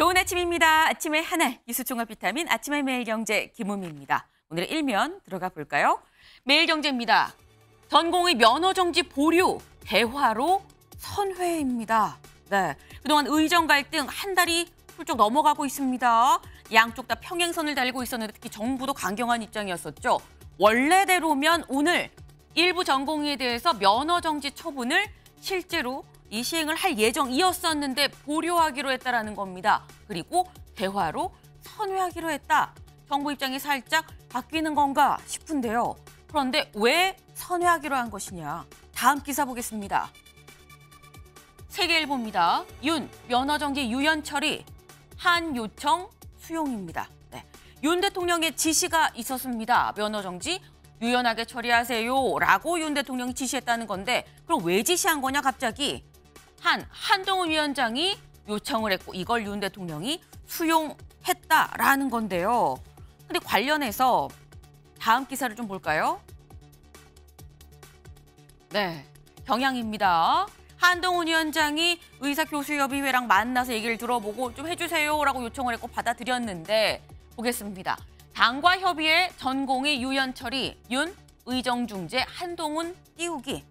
좋은 아침입니다. 아침의 하나, 뉴스 종합 비타민 아침의 매일경제 김우미입니다. 오늘의 일면 들어가 볼까요? 매일경제입니다. 전공의 면허정지 보류, 대화로 선회입니다. 네, 그동안 의정 갈등 한 달이 훌쩍 넘어가고 있습니다. 양쪽 다 평행선을 달리고 있었는데 특히 정부도 강경한 입장이었었죠. 원래대로면 오늘 일부 전공의에 대해서 면허정지 처분을 실제로 이 시행을 할 예정이었었는데 보류하기로 했다라는 겁니다. 그리고 대화로 선회하기로 했다. 정부 입장이 살짝 바뀌는 건가 싶은데요. 그런데 왜 선회하기로 한 것이냐. 다음 기사 보겠습니다. 세계일보입니다. 윤 면허정지 유연 처리 한 요청 수용입니다. 네. 윤 대통령의 지시가 있었습니다. 면허정지 유연하게 처리하세요라고 윤 대통령이 지시했다는 건데 그럼 왜 지시한 거냐 갑자기. 한동훈 위원장이 요청을 했고 이걸 윤 대통령이 수용했다라는 건데요. 근데 관련해서 다음 기사를 좀 볼까요? 네, 경향입니다. 한동훈 위원장이 의사교수협의회랑 만나서 얘기를 들어보고 좀 해주세요라고 요청을 했고 받아들였는데 보겠습니다. 당과 협의회 전공의 유연 처리, 윤 의정중재 한동훈 띄우기.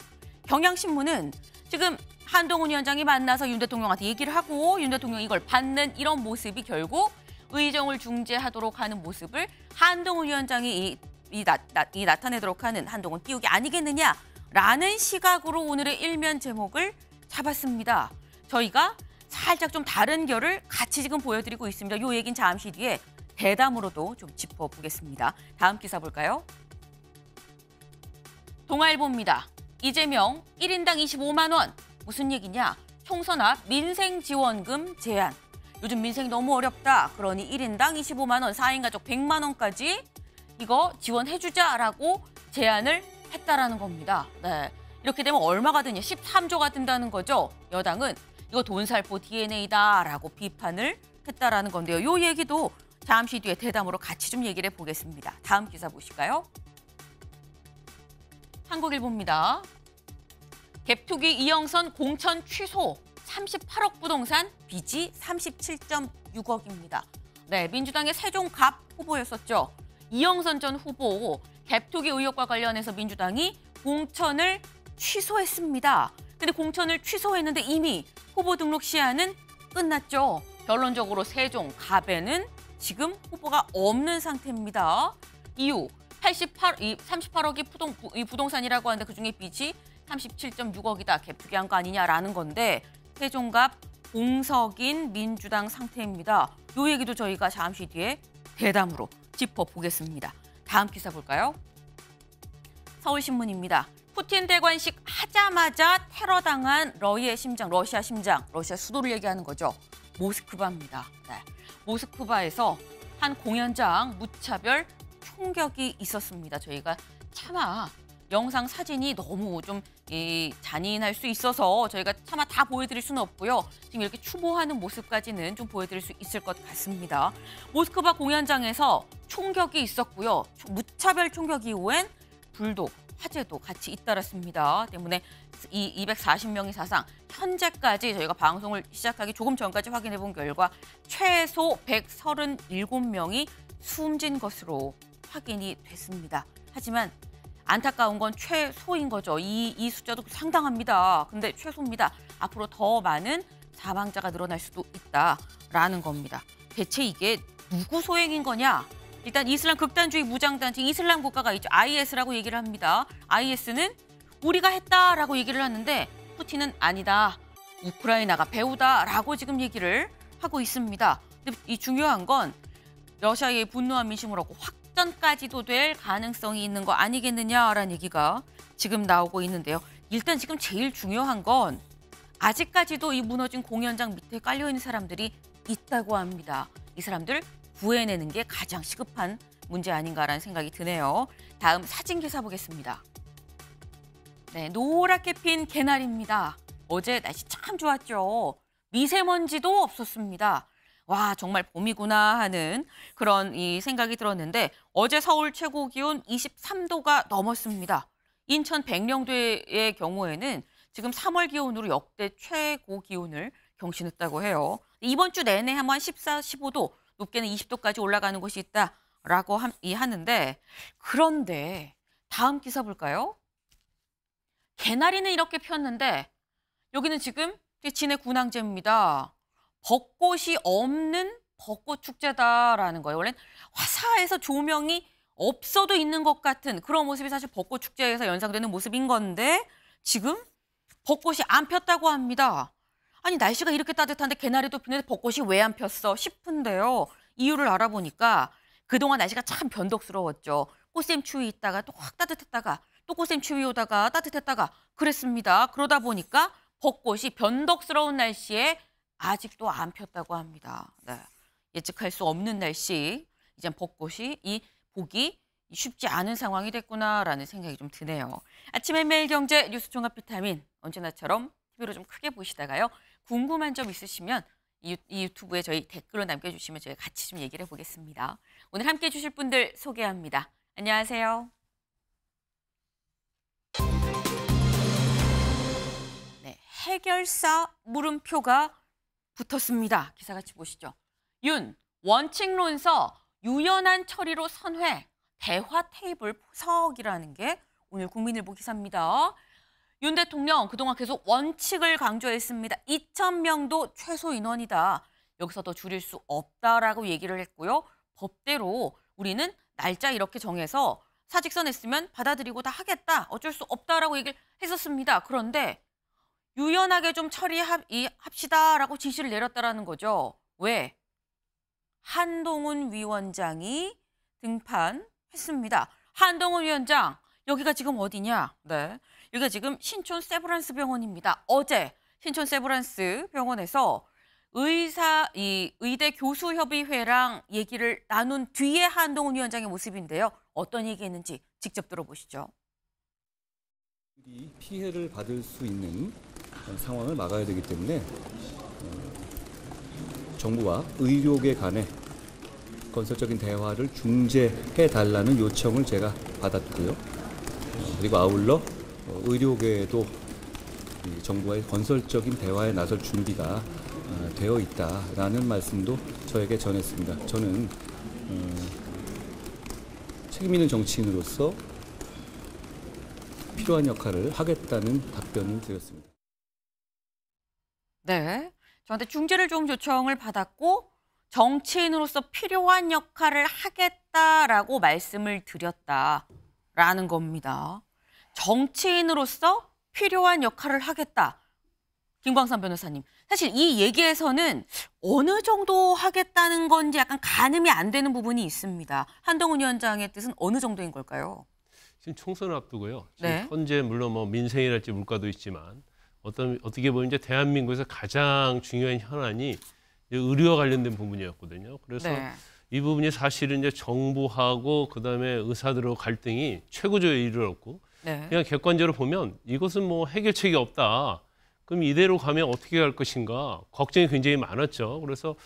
경향신문은 지금 한동훈 위원장이 만나서 윤 대통령한테 얘기를 하고 윤 대통령이 이걸 받는 이런 모습이 결국 의정을 중재하도록 하는 모습을 한동훈 위원장이 나타내도록 하는 한동훈 띄우기 아니겠느냐라는 시각으로 오늘의 일면 제목을 잡았습니다. 저희가 살짝 좀 다른 결을 같이 지금 보여드리고 있습니다. 이 얘기는 잠시 뒤에 대담으로도 좀 짚어보겠습니다. 다음 기사 볼까요? 동아일보입니다. 이재명 1인당 25만 원. 무슨 얘기냐? 총선 앞 민생지원금 제한. 요즘 민생이 너무 어렵다. 그러니 1인당 25만 원, 4인 가족 100만 원까지 이거 지원해주자라고 제안을 했다라는 겁니다. 네, 이렇게 되면 얼마가 드냐? 13조가 든다는 거죠. 여당은 이거 돈살보 DNA다라고 비판을 했다라는 건데요. 이 얘기도 잠시 뒤에 대담으로 같이 좀 얘기를 해보겠습니다. 다음 기사 보실까요? 한국일보입니다. 갭투기 이영선 공천 취소 38억 부동산 빚이 37.6억입니다. 네, 민주당의 세종갑 후보였었죠. 이영선 전 후보 갭투기 의혹과 관련해서 민주당이 공천을 취소했습니다. 근데 공천을 취소했는데 이미 후보 등록 시한은 끝났죠. 결론적으로 세종갑에는 지금 후보가 없는 상태입니다. 이유 38억이 부동산이라고 하는데 그중에 빚이 37.6억이다. 갭투기한 거 아니냐라는 건데 세종갑 공석인 민주당 상태입니다. 이 얘기도 저희가 잠시 뒤에 대담으로 짚어보겠습니다. 다음 기사 볼까요? 서울신문입니다. 푸틴 대관식 하자마자 테러당한 러시아 심장, 러시아 수도를 얘기하는 거죠. 모스크바입니다. 네. 모스크바에서 한 공연장 무차별 총격이 있었습니다. 저희가 차마 영상 사진이 너무 좀 잔인할 수 있어서 저희가 차마 다 보여드릴 수는 없고요. 지금 이렇게 추모하는 모습까지는 좀 보여드릴 수 있을 것 같습니다. 모스크바 공연장에서 총격이 있었고요. 무차별 총격 이후엔 불도 화재도 같이 잇따랐습니다. 때문에 이 240명이 사상, 현재까지 저희가 방송을 시작하기 조금 전까지 확인해 본 결과 최소 137명이 숨진 것으로 확인이 됐습니다. 하지만 안타까운 건 최소인 거죠. 이 숫자도 상당합니다. 근데 최소입니다. 앞으로 더 많은 사망자가 늘어날 수도 있다라는 겁니다. 대체 이게 누구 소행인 거냐? 일단 이슬람 극단주의 무장단체 이슬람 국가가 있죠. IS라고 얘기를 합니다. IS는 우리가 했다라고 얘기를 하는데 푸틴은 아니다. 우크라이나가 배우다라고 지금 얘기를 하고 있습니다. 근데 이 중요한 건 러시아의 분노한 민심을 얻고 확전까지도 될 가능성이 있는 거 아니겠느냐라는 얘기가 지금 나오고 있는데요. 일단 지금 제일 중요한 건 아직까지도 이 무너진 공연장 밑에 깔려있는 사람들이 있다고 합니다. 이 사람들 구해내는 게 가장 시급한 문제 아닌가라는 생각이 드네요. 다음 사진 기사 보겠습니다. 네, 노랗게 핀 개나리입니다. 어제 날씨 참 좋았죠. 미세먼지도 없었습니다. 와, 정말 봄이구나 하는 그런 생각이 들었는데 어제 서울 최고 기온 23도가 넘었습니다. 인천 백령도의 경우에는 지금 3월 기온으로 역대 최고 기온을 경신했다고 해요. 이번 주 내내 한번 14, 15도, 높게는 20도까지 올라가는 곳이 있다라고 하는데 그런데 다음 기사 볼까요? 개나리는 이렇게 폈는데 여기는 지금 진해 군항제입니다. 벚꽃이 없는 벚꽃 축제다라는 거예요. 원래는 화사해서 조명이 없어도 있는 것 같은 그런 모습이 사실 벚꽃 축제에서 연상되는 모습인 건데 지금 벚꽃이 안 폈다고 합니다. 아니 날씨가 이렇게 따뜻한데 개나리도 피는데 벚꽃이 왜 안 폈어 싶은데요. 이유를 알아보니까 그동안 날씨가 참 변덕스러웠죠. 꽃샘 추위 있다가 또 확 따뜻했다가 또 꽃샘 추위 오다가 따뜻했다가 그랬습니다. 그러다 보니까 벚꽃이 변덕스러운 날씨에 아직도 안 폈다고 합니다. 네. 예측할 수 없는 날씨, 이젠 벚꽃이 보기 쉽지 않은 상황이 됐구나라는 생각이 좀 드네요. 아침에 매일경제 뉴스 종합 비타민 언제나처럼 TV로 좀 크게 보시다가요. 궁금한 점 있으시면 이 유튜브에 저희 댓글로 남겨주시면 저희 같이 좀 얘기를 해보겠습니다. 오늘 함께 해주실 분들 소개합니다. 안녕하세요. 네, 해결사 물음표가 붙었습니다. 기사 같이 보시죠. 윤, 원칙론서 유연한 처리로 선회, 대화 테이블 포석이라는 게 오늘 국민일보 기사입니다. 윤 대통령 그동안 계속 원칙을 강조했습니다. 2,000명도 최소 인원이다. 여기서 더 줄일 수 없다라고 얘기를 했고요. 법대로 우리는 날짜 이렇게 정해서 사직서 냈으면 받아들이고 다 하겠다. 어쩔 수 없다라고 얘기를 했었습니다. 그런데 유연하게 좀 처리합시다라고 지시를 내렸다라는 거죠. 왜? 한동훈 위원장이 등판했습니다. 한동훈 위원장, 여기가 지금 어디냐? 네, 여기가 지금 신촌 세브란스 병원입니다. 어제 신촌 세브란스 병원에서 의대 교수협의회랑 얘기를 나눈 뒤에 한동훈 위원장의 모습인데요. 어떤 얘기했는지 직접 들어보시죠. 피해를 받을 수 있는 상황을 막아야 되기 때문에 정부와 의료계 간의 건설적인 대화를 중재해달라는 요청을 제가 받았고요. 그리고 아울러 의료계도 정부와의 건설적인 대화에 나설 준비가 되어 있다라는 말씀도 저에게 전했습니다. 저는 책임 있는 정치인으로서 필요한 역할을 하겠다는 답변을 드렸습니다. 네, 저한테 중재를 좀 요청을 받았고 정치인으로서 필요한 역할을 하겠다라고 말씀을 드렸다라는 겁니다. 정치인으로서 필요한 역할을 하겠다. 김광선 변호사님, 사실 이 얘기에서는 어느 정도 하겠다는 건지 약간 가늠이 안 되는 부분이 있습니다. 한동훈 위원장의 뜻은 어느 정도인 걸까요? 지금 총선을 앞두고요. 지금 네. 현재 물론 뭐 민생이랄지 물가도 있지만 어떻게 보면 이제 대한민국에서 가장 중요한 현안이 의료와 관련된 부분이었거든요. 그래서 네. 이 부분이 사실은 이제 정부하고 그다음에 의사들하고 갈등이 최고조에 이르렀고 네. 그냥 객관적으로 보면 이것은 뭐 해결책이 없다. 그럼 이대로 가면 어떻게 갈 것인가 걱정이 굉장히 많았죠. 그래서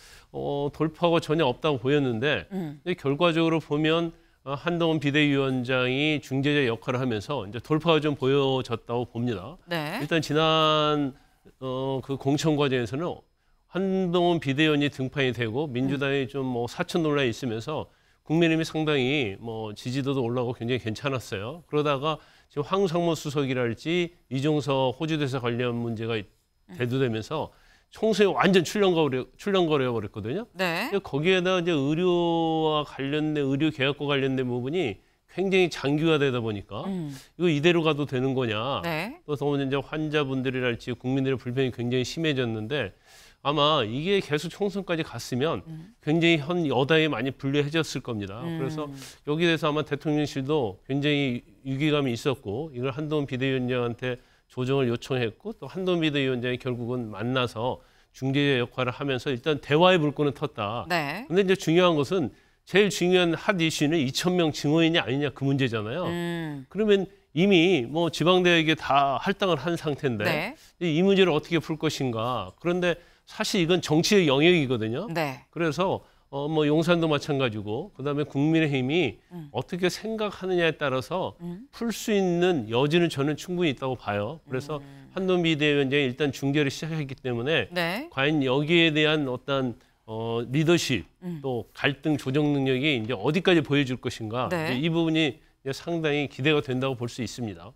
돌파가 전혀 없다고 보였는데 근데 결과적으로 보면 한동훈 비대위원장이 중재자 역할을 하면서 이제 돌파가 좀 보여졌다고 봅니다. 네. 일단 지난 그 공천 과정에서는 한동훈 비대위원이 등판이 되고 민주당이 좀 뭐 사천 논란이 있으면서 국민의힘이 상당히 뭐 지지도도 올라가고 굉장히 괜찮았어요. 그러다가 지금 황상무 수석이랄지 이종서 호주대사 관련 문제가 대두되면서 총선에 완전 출렁거려 버렸거든요. 네. 거기에다 이제 의료 계약과 관련된 부분이 굉장히 장기화되다 보니까 이거 이대로 가도 되는 거냐. 네. 또 더군다나 이제 환자분들이랄지 국민들의 불편이 굉장히 심해졌는데 아마 이게 계속 총선까지 갔으면 굉장히 현 여당이 많이 불리해졌을 겁니다. 그래서 여기에 대해서 아마 대통령실도 굉장히 위기감이 있었고 이걸 한동훈 비대위원장한테 조정을 요청했고 또 한동훈 비대위원장이 결국은 만나서 중재자 역할을 하면서 일단 대화의 불꽃은 텄다. 네. 근데 이제 중요한 것은 제일 중요한 핫 이슈는 2,000명 증원이냐 아니냐 그 문제잖아요. 그러면 이미 뭐 지방대학에 다 할당을 한 상태인데 네. 이 문제를 어떻게 풀 것인가. 그런데 사실 이건 정치의 영역이거든요. 네. 그래서 뭐 용산도 마찬가지고 그다음에 국민의힘이 어떻게 생각하느냐에 따라서 풀 수 있는 여지는 저는 충분히 있다고 봐요. 그래서 한동훈 비대위원장이 일단 중재를 시작했기 때문에 네. 과연 여기에 대한 어떤 리더십 또 갈등 조정 능력이 이제 어디까지 보여줄 것인가 네. 이제 이 부분이 이제 상당히 기대가 된다고 볼 수 있습니다.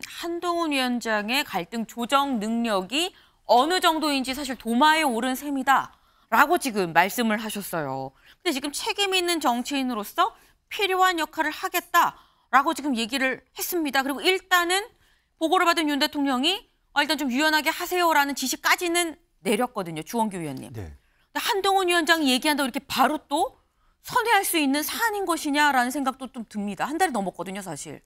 한동훈 위원장의 갈등 조정 능력이 어느 정도인지 사실 도마에 오른 셈이다라고 지금 말씀을 하셨어요. 근데 지금 책임 있는 정치인으로서 필요한 역할을 하겠다라고 지금 얘기를 했습니다. 그리고 일단은 보고를 받은 윤 대통령이 일단 좀 유연하게 하세요라는 지시까지는 내렸거든요. 주원규 위원님. 네. 근데 한동훈 위원장이 얘기한다고 이렇게 바로 또 선회할 수 있는 사안인 것이냐라는 생각도 좀 듭니다. 한 달이 넘었거든요, 사실.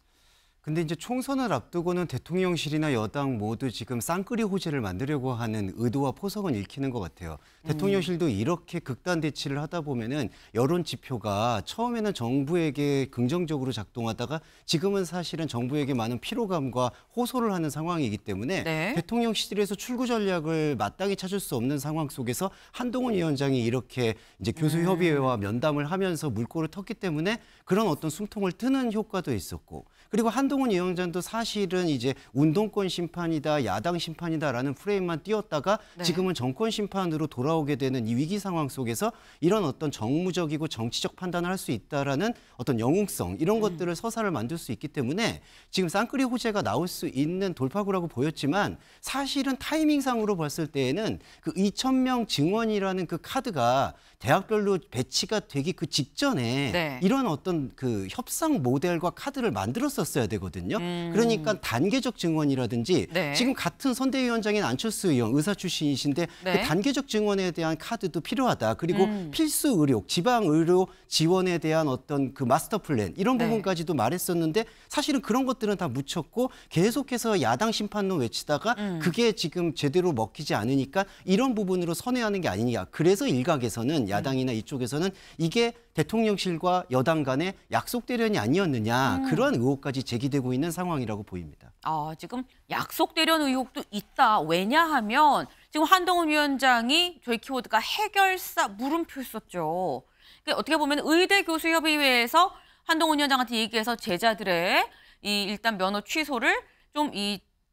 근데 이제 총선을 앞두고는 대통령실이나 여당 모두 지금 쌍끌이 호재를 만들려고 하는 의도와 포석은 읽히는 것 같아요. 대통령실도 이렇게 극단 대치를 하다 보면은 여론 지표가 처음에는 정부에게 긍정적으로 작동하다가 지금은 사실은 정부에게 많은 피로감과 호소를 하는 상황이기 때문에 네. 대통령실에서 출구 전략을 마땅히 찾을 수 없는 상황 속에서 한동훈 위원장이 이렇게 이제 교수협의회와 면담을 하면서 물꼬를 텄기 때문에 그런 어떤 숨통을 트는 효과도 있었고 그리고 한동훈 위원장도 사실은 이제 운동권 심판이다, 야당 심판이다라는 프레임만 띄웠다가 네. 지금은 정권 심판으로 돌아오게 되는 이 위기 상황 속에서 이런 어떤 정무적이고 정치적 판단을 할 수 있다라는 어떤 영웅성 이런 것들을 서사를 만들 수 있기 때문에 지금 쌍끌이 호재가 나올 수 있는 돌파구라고 보였지만 사실은 타이밍상으로 봤을 때에는 그 2,000명 증원이라는 그 카드가 대학별로 배치가 되기 그 직전에 네. 이런 어떤 그 협상 모델과 카드를 만들었었어야 되거든요. 그러니까 단계적 증언이라든지 네. 지금 같은 선대위원장인 안철수 의원 의사 출신이신데 네. 그 단계적 증언에 대한 카드도 필요하다. 그리고 필수 의료, 지방 의료 지원에 대한 어떤 그 마스터 플랜 이런 네. 부분까지도 말했었는데 사실은 그런 것들은 다 묻혔고 계속해서 야당 심판론 외치다가 그게 지금 제대로 먹히지 않으니까 이런 부분으로 선회하는 게 아니냐. 그래서 일각에서는 야당이나 이쪽에서는 이게 대통령실과 여당 간의 약속 대련이 아니었느냐. 그런 의혹까지 제기되고 있는 상황이라고 보입니다. 지금 약속 대련 의혹도 있다. 왜냐하면 지금 한동훈 위원장이 저희 키워드가 해결사 물음표였었죠. 그러니까 어떻게 보면 의대 교수 협의회에서 한동훈 위원장한테 얘기해서 제자들의 이 일단 면허 취소를 좀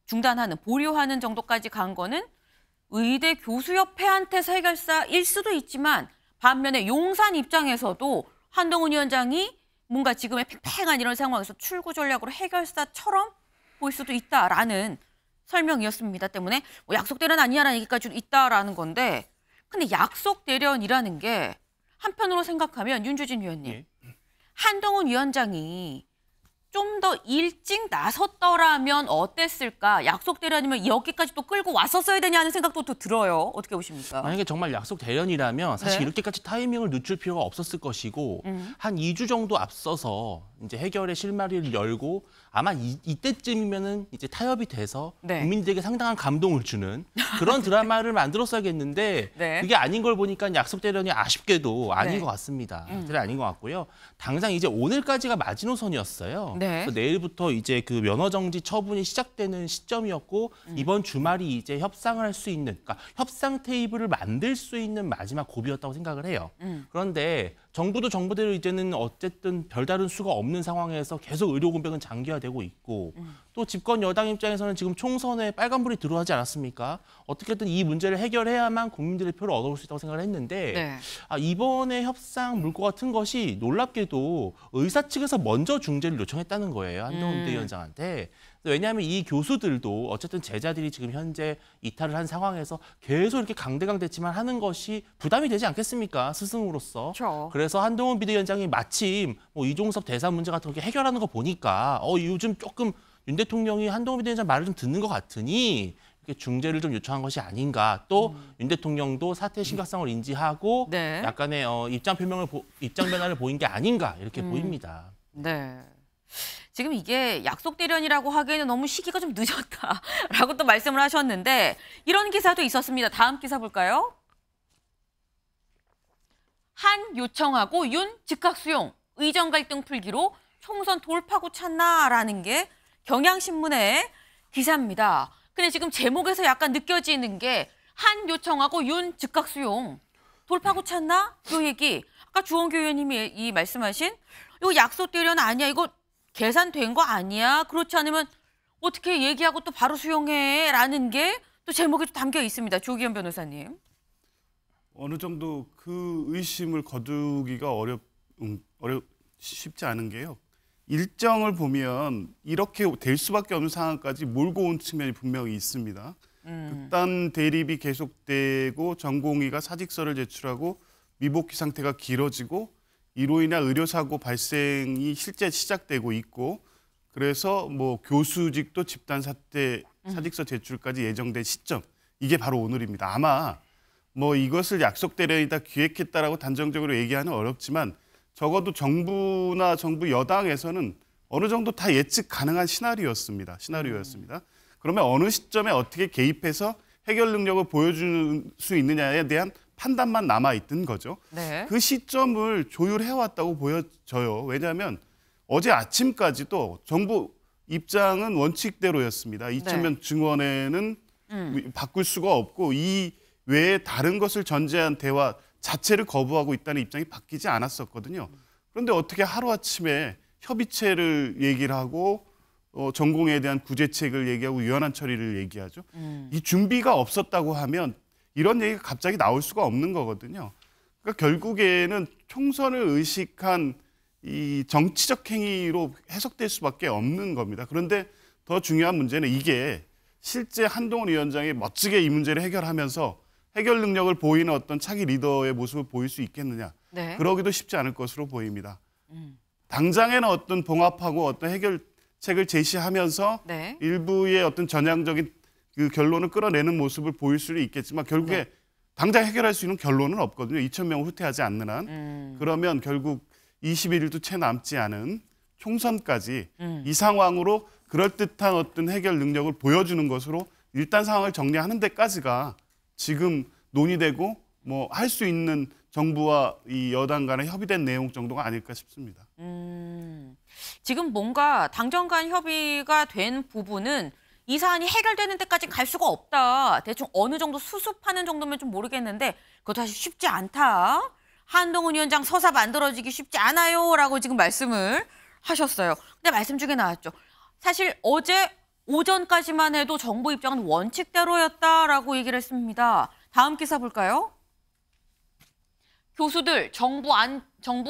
중단하는 보류하는 정도까지 간 거는 의대 교수협회한테서 해결사일 수도 있지만 반면에 용산 입장에서도 한동훈 위원장이 뭔가 지금의 팽팽한 이런 상황에서 출구 전략으로 해결사처럼 보일 수도 있다라는 설명이었습니다. 때문에 뭐 약속 대련 아니야라는 얘기까지도 있다라는 건데 근데 약속 대련이라는 게 한편으로 생각하면 윤주진 위원님 예. 한동훈 위원장이 좀 더 일찍 나섰더라면 어땠을까? 약속 대련이면 여기까지 또 끌고 왔었어야 되냐는 생각도 또 들어요. 어떻게 보십니까? 만약에 정말 약속 대련이라면 사실 네. 이렇게까지 타이밍을 늦출 필요가 없었을 것이고 한 2주 정도 앞서서 이제 해결의 실마리를 열고 아마 이때쯤이면은 이제 타협이 돼서 네. 국민들에게 상당한 감동을 주는 그런 드라마를 만들었어야겠는데 네. 그게 아닌 걸 보니까 약속 대련이 아쉽게도 아닌 네. 것 같습니다. 대련이 아닌 것 같고요. 당장 이제 오늘까지가 마지노선이었어요. 네. 그래서 내일부터 이제 그 면허 정지 처분이 시작되는 시점이었고 이번 주말이 이제 협상을 할 수 있는, 그러니까 협상 테이블을 만들 수 있는 마지막 고비였다고 생각을 해요. 그런데 정부도 정부대로 이제는 어쨌든 별다른 수가 없는 상황에서 계속 의료 공백은 장기화되고 있고 또 집권 여당 입장에서는 지금 총선에 빨간불이 들어가지 않았습니까? 어떻게든 이 문제를 해결해야만 국민들의 표를 얻어올 수 있다고 생각을 했는데 네. 이번에 협상 물꼬 같은 것이 놀랍게도 의사 측에서 먼저 중재를 요청했다는 거예요. 한동훈 비대위원장한테. 왜냐하면 이 교수들도 어쨌든 제자들이 지금 현재 이탈을 한 상황에서 계속 이렇게 강대강대치만 하는 것이 부담이 되지 않겠습니까? 스승으로서. 그렇죠. 그래서 한동훈 비대위원장이 마침 뭐 이종섭 대사 문제 같은 거 해결하는 거 보니까 요즘 조금 윤 대통령이 한동훈 비대위원장 말을 좀 듣는 것 같으니 이렇게 중재를 좀 요청한 것이 아닌가. 또 윤 대통령도 사태의 심각성을 인지하고 네. 약간의 입장 변화를 보인 게 아닌가 이렇게 보입니다. 네. 지금 이게 약속 대련이라고 하기에는 너무 시기가 좀 늦었다라고 또 말씀을 하셨는데 이런 기사도 있었습니다. 다음 기사 볼까요? 한 요청하고 윤 즉각 수용, 의정 갈등 풀기로 총선 돌파구 찾나라는 게 경향신문의 기사입니다. 근데 지금 제목에서 약간 느껴지는 게 한 요청하고 윤 즉각 수용. 돌파구 찾나? 요 얘기. 아까 주원규 의원님이 이 말씀하신 이거 약속대련 아니야. 이거 계산된 거 아니야. 그렇지 않으면 어떻게 얘기하고 또 바로 수용해. 라는 게 또 제목에 담겨 있습니다. 조기현 변호사님. 어느 정도 그 의심을 거두기가 쉽지 않은 게요. 일정을 보면 이렇게 될 수밖에 없는 상황까지 몰고 온 측면이 분명히 있습니다. 극단 대립이 계속되고 전공의가 사직서를 제출하고 미복귀 상태가 길어지고 이로 인한 의료사고 발생이 실제 시작되고 있고 그래서 뭐 교수직도 집단 사퇴 사직서 제출까지 예정된 시점 이게 바로 오늘입니다. 아마 뭐 이것을 약속대련이다 기획했다라고 단정적으로 얘기하는 어렵지만 적어도 정부나 정부 여당에서는 어느 정도 다 예측 가능한 시나리오였습니다. 그러면 어느 시점에 어떻게 개입해서 해결 능력을 보여줄 수 있느냐에 대한 판단만 남아있던 거죠. 네. 그 시점을 조율해왔다고 보여져요. 왜냐하면 어제 아침까지도 정부 입장은 원칙대로였습니다. 2,000명 증원에는 바꿀 수가 없고 이 외에 다른 것을 전제한 대화 자체를 거부하고 있다는 입장이 바뀌지 않았었거든요. 그런데 어떻게 하루아침에 협의체를 얘기를 하고 전공에 대한 구제책을 얘기하고 유연한 처리를 얘기하죠. 이 준비가 없었다고 하면 이런 얘기가 갑자기 나올 수가 없는 거거든요. 그러니까 결국에는 총선을 의식한 이 정치적 행위로 해석될 수밖에 없는 겁니다. 그런데 더 중요한 문제는 이게 실제 한동훈 위원장이 멋지게 이 문제를 해결하면서 해결 능력을 보이는 어떤 차기 리더의 모습을 보일 수 있겠느냐. 네. 그러기도 쉽지 않을 것으로 보입니다. 당장에는 어떤 봉합하고 어떤 해결책을 제시하면서 네. 일부의 어떤 전향적인 그 결론을 끌어내는 모습을 보일 수는 있겠지만 결국에 당장 해결할 수 있는 결론은 없거든요. 2,000명을 후퇴하지 않는 한. 그러면 결국 21일도 채 남지 않은 총선까지 이 상황으로 그럴듯한 어떤 해결 능력을 보여주는 것으로 일단 상황을 정리하는 데까지가 지금 논의되고 뭐 할 수 있는 정부와 이 여당 간의 협의된 내용 정도가 아닐까 싶습니다. 지금 뭔가 당정 간 협의가 된 부분은 이 사안이 해결되는 데까지 갈 수가 없다. 대충 어느 정도 수습하는 정도면 좀 모르겠는데 그것도 사실 쉽지 않다. 한동훈 위원장 서사 만들어지기 쉽지 않아요. 라고 지금 말씀을 하셨어요. 근데 말씀 중에 나왔죠. 사실 어제 오전까지만 해도 정부 입장은 원칙대로였다라고 얘기를 했습니다. 다음 기사 볼까요? 교수들 정부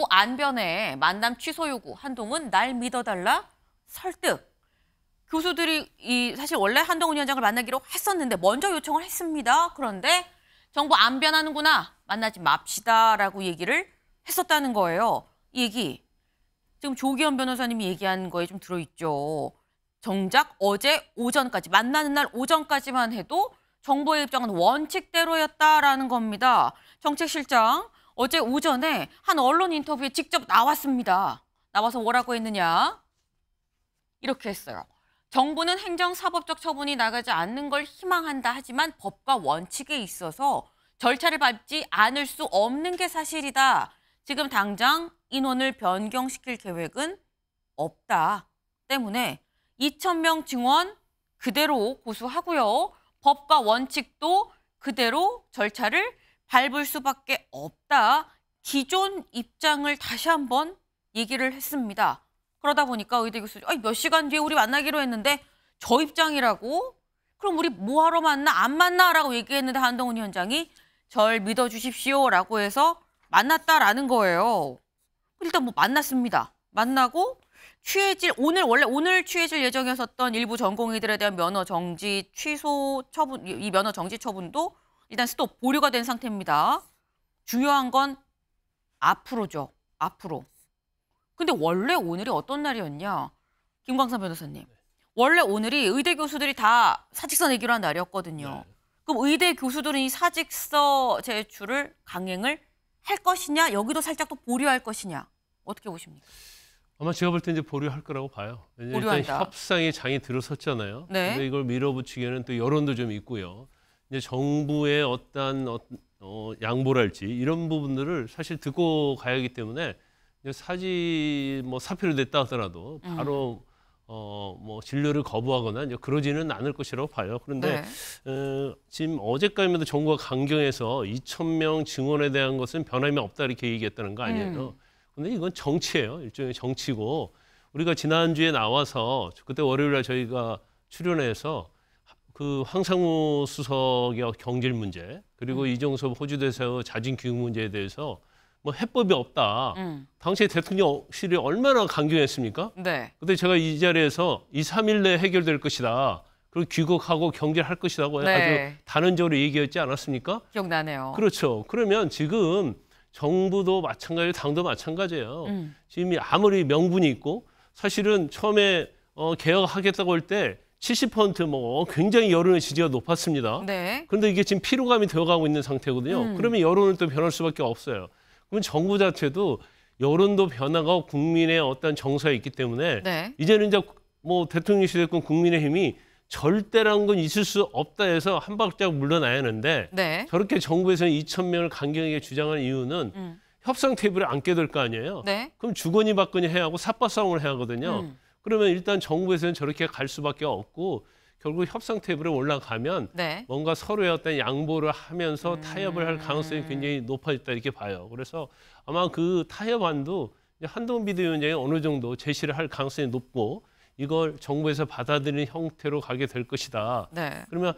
안변에 만남 취소 요구. 한동훈 날 믿어달라 설득. 교수들이 사실 원래 한동훈 위원장을 만나기로 했었는데 먼저 요청을 했습니다. 그런데 정부 안변하는구나. 만나지 맙시다라고 얘기를 했었다는 거예요. 이 얘기 지금 조기현 변호사님이 얘기한 거에 좀 들어있죠. 정작 어제 오전까지 만나는 날 오전까지만 해도 정부의 입장은 원칙대로였다라는 겁니다. 정책실장 어제 오전에 한 언론 인터뷰에 직접 나왔습니다. 나와서 뭐라고 했느냐? 이렇게 했어요. 정부는 행정사법적 처분이 나가지 않는 걸 희망한다 하지만 법과 원칙에 있어서 절차를 밟지 않을 수 없는 게 사실이다. 지금 당장 인원을 변경시킬 계획은 없다. 때문에 2,000명 증원 그대로 고수하고요. 법과 원칙도 그대로 절차를 밟을 수밖에 없다. 기존 입장을 다시 한번 얘기를 했습니다. 그러다 보니까 의대 교수님, 몇 시간 뒤에 우리 만나기로 했는데 저 입장이라고? 그럼 우리 뭐하러 만나? 안 만나라고 얘기했는데 한동훈 위원장이 절 믿어주십시오라고 해서 만났다라는 거예요. 일단 뭐 만났습니다. 만나고 취해질 오늘 취해질 예정이었던 일부 전공의들에 대한 면허 정지 취소 처분, 이 면허 정지 처분도 일단 스톱 보류가 된 상태입니다. 중요한 건 앞으로죠. 앞으로. 근데 원래 오늘이 어떤 날이었냐? 김광삼 변호사님. 원래 오늘이 의대 교수들이 다 사직서 내기로 한 날이었거든요. 네. 그럼 의대 교수들은 이 사직서 제출을 강행을 할 것이냐? 여기도 살짝 또 보류할 것이냐? 어떻게 보십니까? 아마 제가 볼 때 이제 보류할 거라고 봐요. 왜냐하면 일단 보류한다. 협상의 장이 들어섰잖아요. 네. 근데 이걸 밀어붙이기에는 또 여론도 좀 있고요. 이제 정부의 어떤 양보랄지 이런 부분들을 사실 듣고 가야 하기 때문에 이제 사표를 냈다 하더라도 바로 뭐 진료를 거부하거나 이제 그러지는 않을 것이라고 봐요. 그런데 지금 어제까지만 해도 정부가 강경해서 2,000명 증원에 대한 것은 변함이 없다 이렇게 얘기했다는 거 아니에요. 근데 이건 정치예요. 일종의 정치고 우리가 지난주에 나와서 그때 월요일 날 저희가 출연해서 그 황상무 수석의 경질 문제 그리고 이종섭 호주 대사의 자진 귀국 문제에 대해서 뭐 해법이 없다. 당시에 대통령실이 얼마나 강경했습니까? 네. 근데 제가 이 자리에서 2, 3일 내에 해결될 것이다. 그리고 귀국하고 경질할 것이라고 네. 아주 단언적으로 얘기했지 않았습니까? 기억나네요. 그렇죠. 그러면 지금 정부도 마찬가지고 당도 마찬가지예요. 지금 아무리 명분이 있고 사실은 처음에 개혁하겠다고 할 때 70%뭐 굉장히 여론의 지지가 높았습니다. 네. 그런데 이게 지금 피로감이 되어가고 있는 상태거든요. 그러면 여론은 또 변할 수밖에 없어요. 그러면 정부 자체도 여론도 변화가 국민의 어떤 정서에 있기 때문에 네. 이제는 이제 뭐 대통령실이 됐건 국민의힘이 절대라는 건 있을 수 없다 해서 한 발짝 물러나야 하는데 네. 저렇게 정부에서는 2,000명을 강경하게 주장하는 이유는 협상 테이블에 앉게 될 거 아니에요. 네. 그럼 주거니 받거니 해야 하고 삿바 싸움을 해야 하거든요. 그러면 일단 정부에서는 저렇게 갈 수밖에 없고 결국 협상 테이블에 올라가면 네. 뭔가 서로의 어떤 양보를 하면서 타협을 할 가능성이 굉장히 높아졌다 이렇게 봐요. 그래서 아마 그 타협안도 한동훈 비대위원장이 어느 정도 제시를 할 가능성이 높고 이걸 정부에서 받아들이는 형태로 가게 될 것이다. 네. 그러면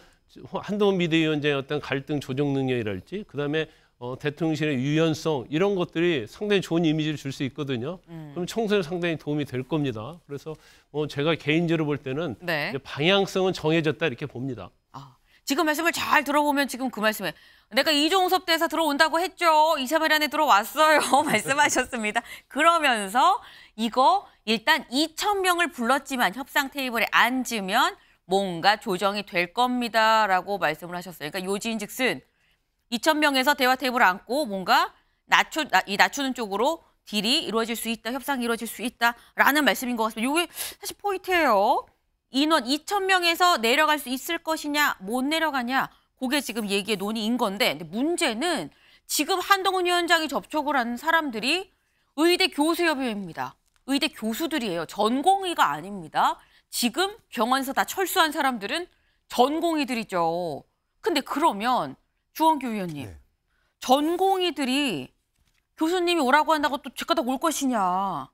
한동훈 비대위원장의 어떤 갈등 조정 능력이랄지 그다음에 대통령실의 유연성 이런 것들이 상당히 좋은 이미지를 줄 수 있거든요. 그럼 총선에 상당히 도움이 될 겁니다. 그래서 제가 개인적으로 볼 때는 네. 이제 방향성은 정해졌다 이렇게 봅니다. 지금 말씀을 잘 들어보면 지금 그 말씀에 내가 이종섭 대사 들어온다고 했죠. 2, 3일 안에 들어왔어요. 말씀하셨습니다. 그러면서 이거 일단 2,000명을 불렀지만 협상 테이블에 앉으면 뭔가 조정이 될 겁니다라고 말씀을 하셨어요. 그러니까 요지인즉슨 2,000명에서 대화 테이블 앉고 뭔가 낮추는 쪽으로 딜이 이루어질 수 있다, 협상이 이루어질 수 있다라는 말씀인 것 같습니다. 이게 사실 포인트예요. 인원 2,000명에서 내려갈 수 있을 것이냐, 못 내려가냐, 그게 지금 얘기의 논의인 건데 근데 문제는 지금 한동훈 위원장이 접촉을 하는 사람들이 의대 교수협의회입니다. 의대 교수들이에요. 전공의가 아닙니다. 지금 병원에서 다 철수한 사람들은 전공의들이죠. 근데 그러면 주원규 의원님, 전공의들이 교수님이 오라고 한다고 또 제가 다 올 것이냐.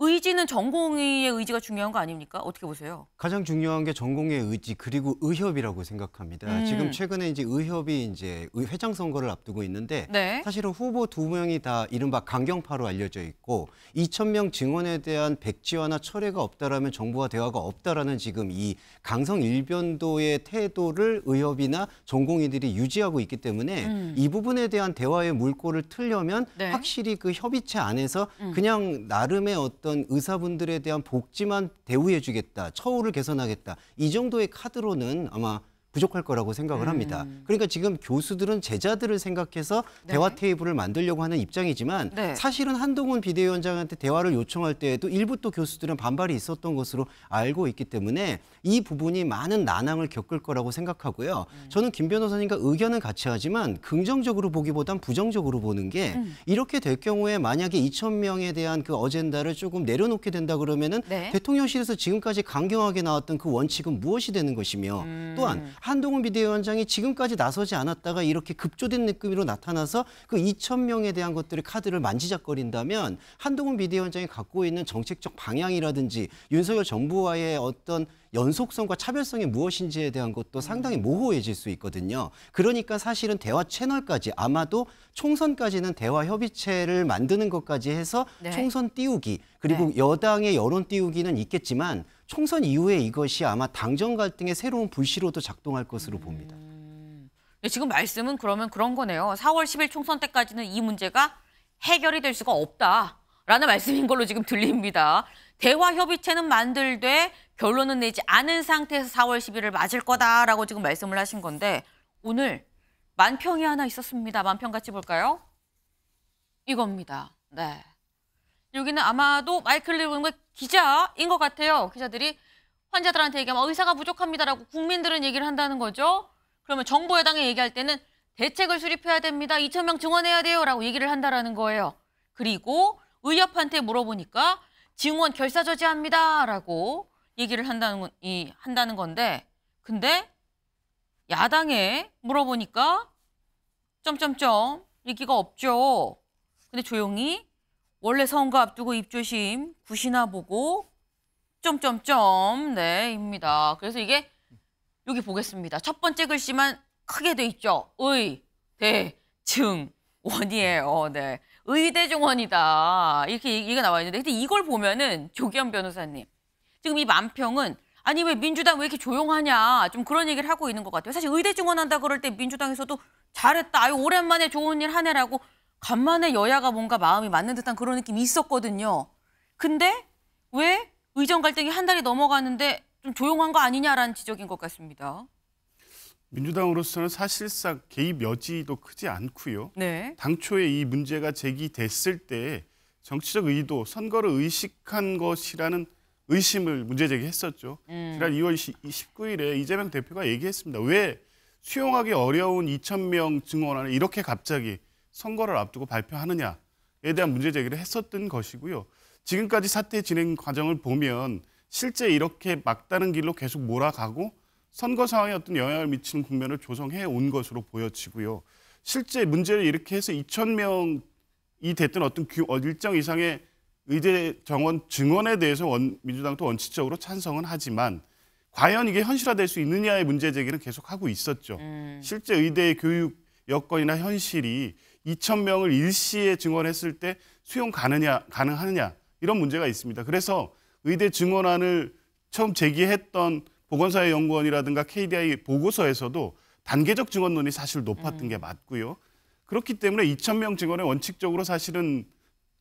의지는 전공의의 의지가 중요한 거 아닙니까? 어떻게 보세요? 가장 중요한 게 전공의 의지 그리고 의협이라고 생각합니다. 지금 최근에 이제 의협이 이제 회장 선거를 앞두고 있는데 네. 사실은 후보 2명이 다 이른바 강경파로 알려져 있고 2,000명 증원에 대한 백지화나 철회가 없다라면 정부와 대화가 없다라는 지금 이 강성 일변도의 태도를 의협이나 전공의들이 유지하고 있기 때문에 이 부분에 대한 대화의 물꼬를 틀려면 네. 확실히 그 협의체 안에서 그냥 나름의 어떤 의사분들에 대한 복지만 대우해주겠다, 처우를 개선하겠다 이 정도의 카드로는 아마 부족할 거라고 생각을 합니다. 그러니까 지금 교수들은 제자들을 생각해서 네. 대화 테이블을 만들려고 하는 입장이지만 네. 사실은 한동훈 비대위원장한테 대화를 요청할 때에도 일부 또 교수들은 반발이 있었던 것으로 알고 있기 때문에 이 부분이 많은 난항을 겪을 거라고 생각하고요. 저는 김 변호사님과 의견은 같이 하지만 긍정적으로 보기보단 부정적으로 보는 게 이렇게 될 경우에 만약에 2,000명에 대한 그 어젠다를 조금 내려놓게 된다 그러면은 네. 대통령실에서 지금까지 강경하게 나왔던 그 원칙은 무엇이 되는 것이며 또한 한동훈 비대위원장이 지금까지 나서지 않았다가 이렇게 급조된 느낌으로 나타나서 그 2,000명에 대한 것들의 카드를 만지작거린다면 한동훈 비대위원장이 갖고 있는 정책적 방향이라든지 윤석열 정부와의 어떤 연속성과 차별성이 무엇인지에 대한 것도 상당히 모호해질 수 있거든요. 그러니까 사실은 대화 채널까지 아마도 총선까지는 대화 협의체를 만드는 것까지 해서 네. 총선 총선 띄우기 그리고 여당의 여론 띄우기는 있겠지만 총선 이후에 이것이 아마 당정 갈등의 새로운 불씨로도 작동할 것으로 봅니다. 지금 말씀은 그러면 그런 거네요. 4월 10일 총선 때까지는 이 문제가 해결이 될 수가 없다라는 말씀인 걸로 지금 들립니다. 대화 협의체는 만들되 결론은 내지 않은 상태에서 4월 10일을 맞을 거다라고 지금 말씀을 하신 건데 오늘 만평이 하나 있었습니다. 만평 같이 볼까요? 이겁니다. 네. 여기는 아마도 마이클 리브는 기자인 것 같아요. 기자들이 환자들한테 얘기하면 의사가 부족합니다라고 국민들은 얘기를 한다는 거죠. 그러면 정부 여당에 얘기할 때는 대책을 수립해야 됩니다. 2,000명 증원해야 돼요라고 얘기를 한다라는 거예요. 그리고 의협한테 물어보니까 증원 결사저지합니다라고 얘기를 한다는 건데, 근데 야당에 물어보니까 점점점 얘기가 없죠. 근데 조용히 원래 선거 앞두고 입조심 굿이나 보고 점점점 네입니다. 그래서 이게 여기 보겠습니다. 첫 번째 글씨만 크게 돼 있죠. 의대증원이에요. 네, 의대증원이다 이렇게 얘기가 나와 있는데, 근데 이걸 보면은 조기현 변호사님, 지금 이 만평은 아니 왜 민주당 왜 이렇게 조용하냐 좀 그런 얘기를 하고 있는 것 같아요. 사실 의대 증원한다 그럴 때 민주당에서도 잘했다, 아유 오랜만에 좋은 일 하네라고 간만에 여야가 뭔가 마음이 맞는 듯한 그런 느낌이 있었거든요. 근데 왜 의정 갈등이 한 달이 넘어가는데 좀 조용한 거 아니냐라는 지적인 것 같습니다. 민주당으로서는 사실상 개입 여지도 크지 않고요. 네. 당초에 이 문제가 제기됐을 때 정치적 의도, 선거를 의식한 것이라는 의심을 문제 제기했었죠. 지난 2월 19일에 이재명 대표가 얘기했습니다. 왜 수용하기 어려운 2,000명 증언안을 이렇게 갑자기 선거를 앞두고 발표하느냐에 대한 문제 제기를 했었던 것이고요. 지금까지 사태 진행 과정을 보면 실제 이렇게 막다른 길로 계속 몰아가고 선거 상황에 어떤 영향을 미치는 국면을 조성해 온 것으로 보여지고요. 실제 문제를 이렇게 해서 2,000명이 됐던 어떤 일정 이상의 의대 정원 증원에 대해서 민주당도 원칙적으로 찬성은 하지만 과연 이게 현실화될 수 있느냐의 문제 제기는 계속하고 있었죠. 실제 의대 교육 여건이나 현실이 2,000명을 일시에 증원했을 때 수용 가능하느냐 이런 문제가 있습니다. 그래서 의대 증원안을 처음 제기했던 보건사회연구원이라든가 KDI 보고서에서도 단계적 증원론이 사실 높았던 게 맞고요. 그렇기 때문에 2,000명 증원에 원칙적으로 사실은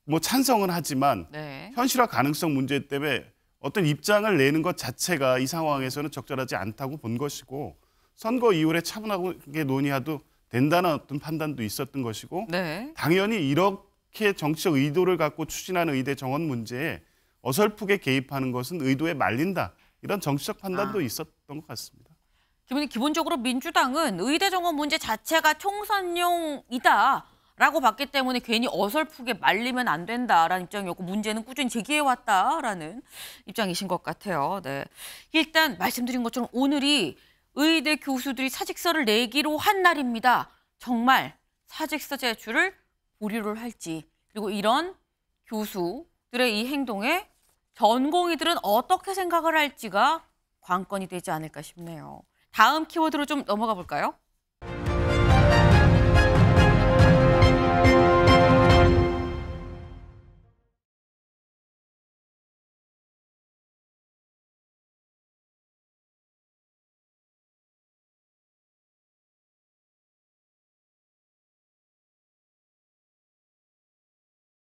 뭐 찬성은 하지만 네. 현실화 가능성 문제 때문에 어떤 입장을 내는 것 자체가 이 상황에서는 적절하지 않다고 본 것이고, 선거 이후에 차분하게 논의해도 된다는 어떤 판단도 있었던 것이고, 네. 당연히 이렇게 정치적 의도를 갖고 추진하는 의대 정원 문제에 어설프게 개입하는 것은 의도에 말린다, 이런 정치적 판단도 있었던 것 같습니다. 기본적으로 민주당은 의대 정원 문제 자체가 총선용이다 라고 봤기 때문에 괜히 어설프게 말리면 안 된다라는 입장이었고, 문제는 꾸준히 제기해왔다라는 입장이신 것 같아요. 네. 일단 말씀드린 것처럼 오늘이 의대 교수들이 사직서를 내기로 한 날입니다. 정말 사직서 제출을 보류를 할지, 그리고 이런 교수들의 이 행동에 전공의들은 어떻게 생각을 할지가 관건이 되지 않을까 싶네요. 다음 키워드로 좀 넘어가 볼까요?